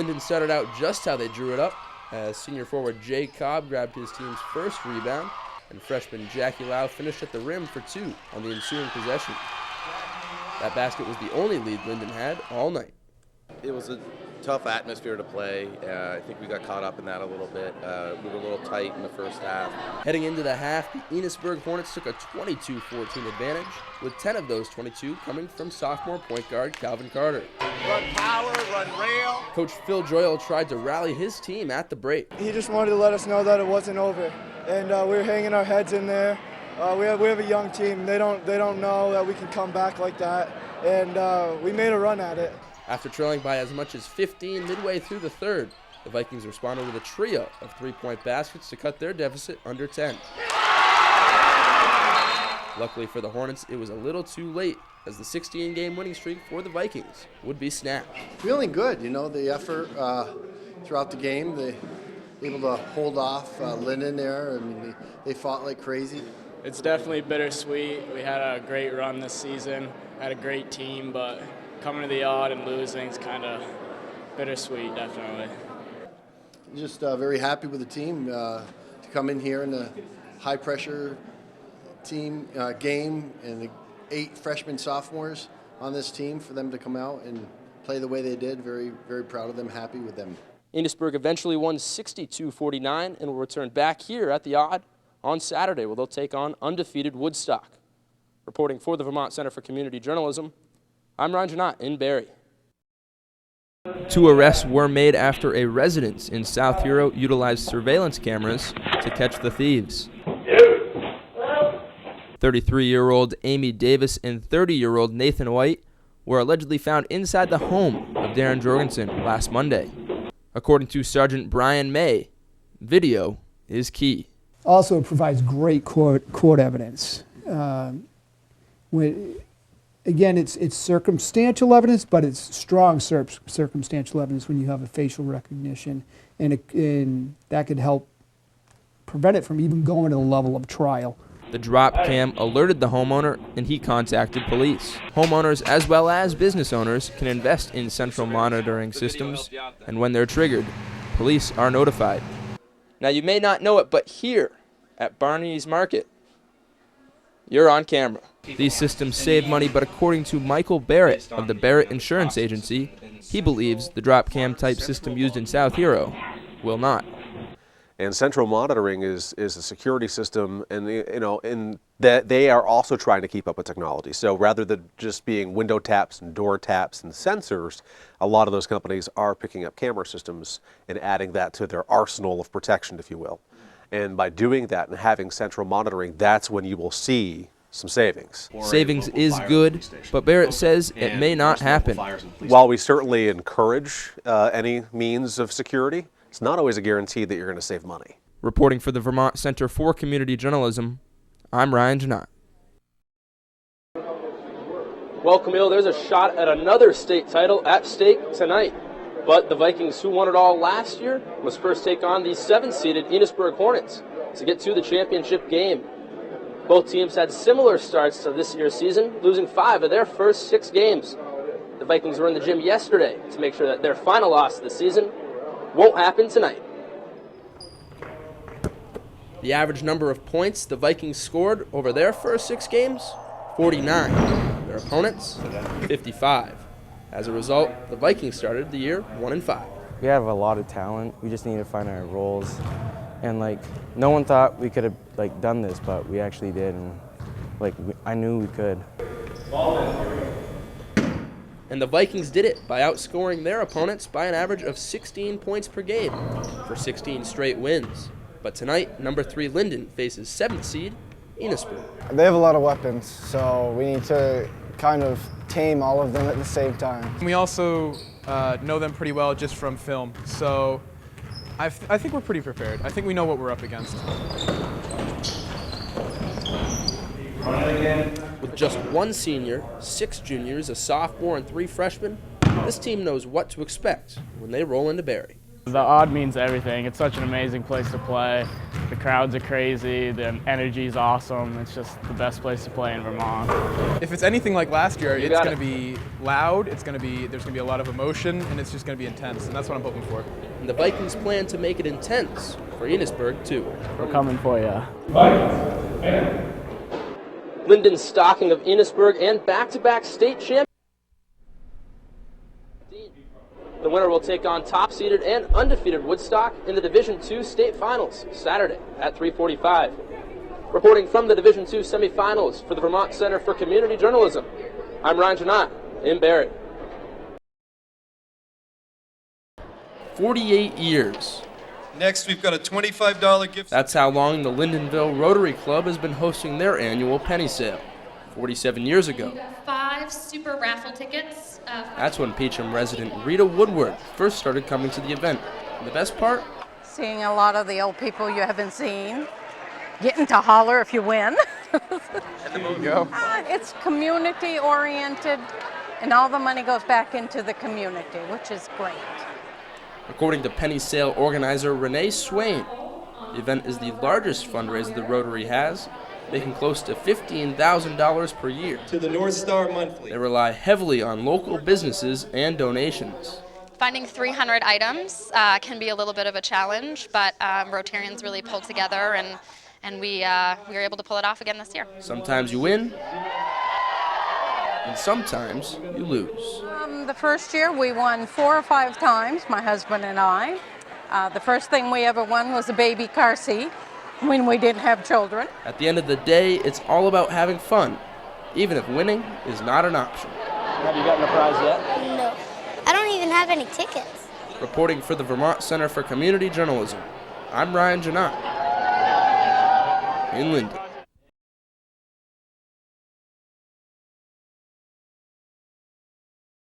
Linden started out just how they drew it up, as senior forward Jay Cobb grabbed his team's first rebound, and freshman Jackie Lau finished at the rim for 2 on the ensuing possession. That basket was the only lead Linden had all night. It was a tough atmosphere to play. I think we got caught up in that a little bit. We were a little tight in the first half. Heading into the half, the Enosburg Hornets took a 22-14 advantage, with 10 of those 22 coming from sophomore point guard Calvin Carter. Run power, run rail. Coach Phil Joyal tried to rally his team at the break. He just wanted to let us know that it wasn't over, and we were hanging our heads in there. We have a young team. They don't know that we can come back like that, and we made a run at it. After trailing by as much as 15 midway through the third, the Vikings responded with a trio of 3-point baskets to cut their deficit under 10. Luckily for the Hornets, it was a little too late, as the 16-game winning streak for the Vikings would be snapped. Feeling good, the effort throughout the game. They able to hold off Linden there. I mean, they fought like crazy. It's definitely bittersweet. We had a great run this season, had a great team, but coming to the odd and losing is kind of bittersweet, definitely. Just very happy with the team to come in here in a high-pressure team game, and the 8 freshmen, sophomores on this team, for them to come out and play the way they did. Very, very proud of them, happy with them. Enosburg eventually won 62-49 and will return back here at the Odd on Saturday, where they'll take on undefeated Woodstock. Reporting for the Vermont Center for Community Journalism, I'm Ryan Jenot in Barrie. 2 arrests were made after a residence in South Hero utilized surveillance cameras to catch the thieves. 33-year-old Amy Davis and 30-year-old Nathan White were allegedly found inside the home of Darren Jorgensen last Monday. According to Sergeant Brian May, video is key. Also, it provides great court evidence. Again, it's circumstantial evidence, but it's strong circumstantial evidence when you have a facial recognition, and that could help prevent it from even going to the level of trial. The drop cam alerted the homeowner, and he contacted police. Homeowners as well as business owners can invest in central monitoring systems, and when they're triggered, police are notified. Now, you may not know it, but here at Barney's Market, you're on camera. These systems save money, but according to Michael Barrett of the Barrett Insurance Agency, he believes the drop cam type system used in South Hero will not. And central monitoring is a security system, and in that they are also trying to keep up with technology. So rather than just being window taps and door taps and sensors, a lot of those companies are picking up camera systems and adding that to their arsenal of protection, if you will. And by doing that and having central monitoring, that's when you will see some savings. Savings is good, but Barrett says it may not happen. While we certainly encourage any means of security, it's not always a guarantee that you're going to save money. Reporting for the Vermont Center for Community Journalism, I'm Ryan Jenot. Well, Camille, there's a shot at another state title at stake tonight. But the Vikings, who won it all last year, must first take on the 7th-seeded Enosburg Hornets to get to the championship game. Both teams had similar starts to this year's season, losing 5 of their first 6 games. The Vikings were in the gym yesterday to make sure that their final loss of the season won't happen tonight. The average number of points the Vikings scored over their first 6 games, 49. Their opponents, 55. As a result, the Vikings started the year 1-5. We have a lot of talent. We just need to find our roles. And no one thought we could have done this, but we actually did. And I knew we could. And the Vikings did it by outscoring their opponents by an average of 16 points per game for 16 straight wins. But tonight, number 3 Linden faces 7th seed Enosburg. They have a lot of weapons, so we need to kind of tame all of them at the same time. We also know them pretty well just from film, so I think we're pretty prepared. I think we know what we're up against. With just 1 senior, 6 juniors, a sophomore, and 3 freshmen, this team knows what to expect when they roll into Barrie. The Odd means everything. It's such an amazing place to play. The crowds are crazy, the energy is awesome. It's just the best place to play in Vermont. If it's anything like last year, it's going to be loud, there's going to be a lot of emotion, and it's just going to be intense, and that's what I'm hoping for. And the Vikings plan to make it intense for Enosburg, too. We're coming for you. Lyndon Stocking of Enosburg and back-to-back state champion. The winner will take on top-seeded and undefeated Woodstock in the Division II state finals Saturday at 3:45. Reporting from the Division II semifinals for the Vermont Center for Community Journalism, I'm Ryan Jenot in Barrie. 48 years. Next, we've got a $25 gift. That's how long the Lyndonville Rotary Club has been hosting their annual penny sale. 47 years ago. 5 super raffle tickets. That's when Peacham resident Rita Woodward first started coming to the event. And the best part? Seeing a lot of the old people you haven't seen. Getting to holler if you win. And the moon go. It's community oriented, and all the money goes back into the community, which is great. According to penny sale organizer Renee Swain, the event is the largest fundraiser the Rotary has, making close to $15,000 per year. To the North Star Monthly. They rely heavily on local businesses and donations. Finding 300 items can be a little bit of a challenge, but Rotarians really pulled together, and we were able to pull it off again this year. Sometimes you win, and sometimes you lose. The first year we won 4 or 5 times, my husband and I. The first thing we ever won was a baby car seat when we didn't have children. At the end of the day, it's all about having fun, even if winning is not an option. Have you gotten a prize yet? No. I don't even have any tickets. Reporting for the Vermont Center for Community Journalism, I'm Ryan Jenot in Lyndon.